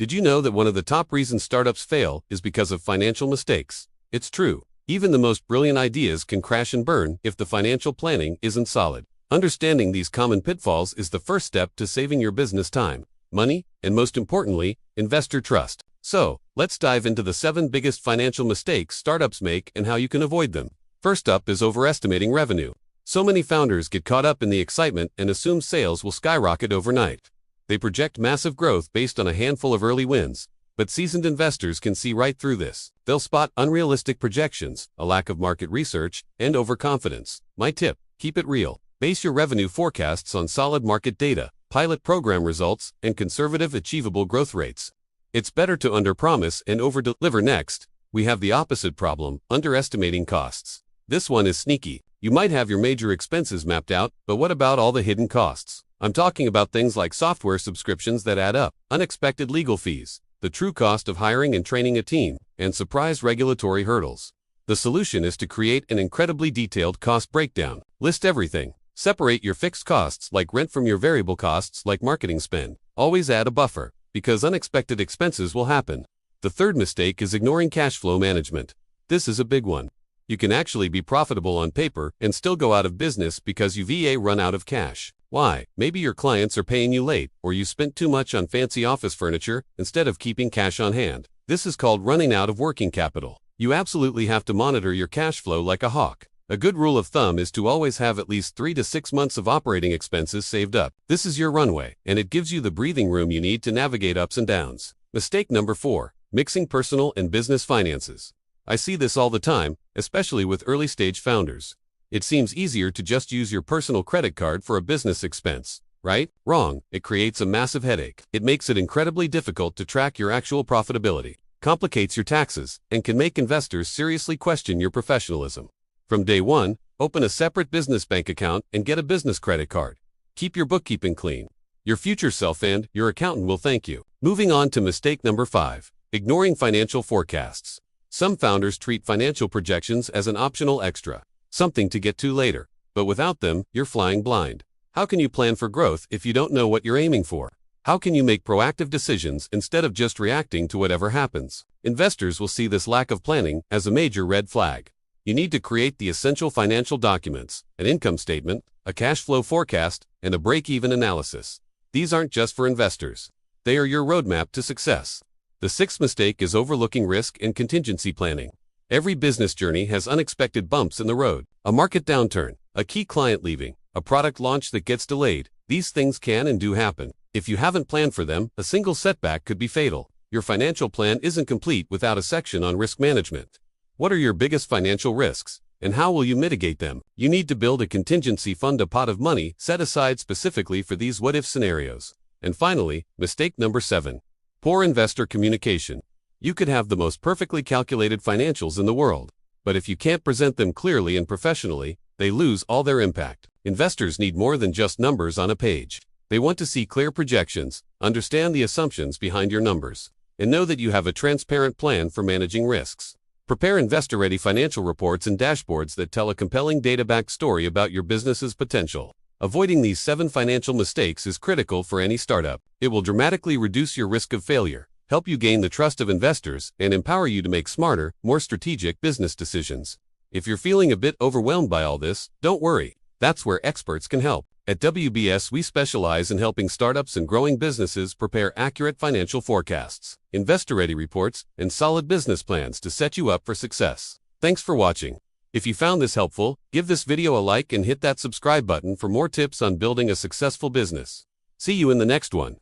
Did you know that one of the top reasons startups fail is because of financial mistakes? It's true. Even the most brilliant ideas can crash and burn if the financial planning isn't solid. Understanding these common pitfalls is the first step to saving your business time, money, and most importantly, investor trust. So, let's dive into the 7 biggest financial mistakes startups make and how you can avoid them. First up is overestimating revenue. So many founders get caught up in the excitement and assume sales will skyrocket overnight. They project massive growth based on a handful of early wins, but seasoned investors can see right through this. They'll spot unrealistic projections, a lack of market research, and overconfidence. My tip: keep it real. Base your revenue forecasts on solid market data, pilot program results, and conservative achievable growth rates. It's better to underpromise and overdeliver. Next, we have the opposite problem: underestimating costs. This one is sneaky. You might have your major expenses mapped out, but what about all the hidden costs? I'm talking about things like software subscriptions that add up, unexpected legal fees, the true cost of hiring and training a team, and surprise regulatory hurdles. The solution is to create an incredibly detailed cost breakdown. List everything. Separate your fixed costs like rent from your variable costs like marketing spend. Always add a buffer, because unexpected expenses will happen. The third mistake is ignoring cash flow management. This is a big one. You can actually be profitable on paper and still go out of business because you've run out of cash. Why? Maybe your clients are paying you late, or you spent too much on fancy office furniture instead of keeping cash on hand. This is called running out of working capital. You absolutely have to monitor your cash flow like a hawk. A good rule of thumb is to always have at least 3 to 6 months of operating expenses saved up. This is your runway, and it gives you the breathing room you need to navigate ups and downs. Mistake number 4: mixing personal and business finances. I see this all the time, especially with early-stage founders. It seems easier to just use your personal credit card for a business expense, right? Wrong. It creates a massive headache. It makes it incredibly difficult to track your actual profitability, complicates your taxes, and can make investors seriously question your professionalism. From day one, open a separate business bank account and get a business credit card. Keep your bookkeeping clean. Your future self and your accountant will thank you. Moving on to mistake number 5: ignoring financial forecasts. Some founders treat financial projections as an optional extra, something to get to later. But without them, you're flying blind. How can you plan for growth if you don't know what you're aiming for? How can you make proactive decisions instead of just reacting to whatever happens? Investors will see this lack of planning as a major red flag. You need to create the essential financial documents: an income statement, a cash flow forecast, and a break-even analysis. These aren't just for investors. They are your roadmap to success. The 6th mistake is overlooking risk and contingency planning. Every business journey has unexpected bumps in the road. A market downturn, a key client leaving, a product launch that gets delayed. These things can and do happen. If you haven't planned for them, a single setback could be fatal. Your financial plan isn't complete without a section on risk management. What are your biggest financial risks, and how will you mitigate them? You need to build a contingency fund, a pot of money set aside specifically for these what-if scenarios. And finally, mistake number 7: poor investor communication. You could have the most perfectly calculated financials in the world, but if you can't present them clearly and professionally, they lose all their impact. Investors need more than just numbers on a page. They want to see clear projections, understand the assumptions behind your numbers, and know that you have a transparent plan for managing risks. Prepare investor-ready financial reports and dashboards that tell a compelling data-backed story about your business's potential. Avoiding these 7 financial mistakes is critical for any startup. It will dramatically reduce your risk of failure, help you gain the trust of investors, and empower you to make smarter, more strategic business decisions. If you're feeling a bit overwhelmed by all this, don't worry. That's where experts can help. At WBS, we specialize in helping startups and growing businesses prepare accurate financial forecasts, investor-ready reports, and solid business plans to set you up for success. Thanks for watching. If you found this helpful, give this video a like and hit that subscribe button for more tips on building a successful business. See you in the next one.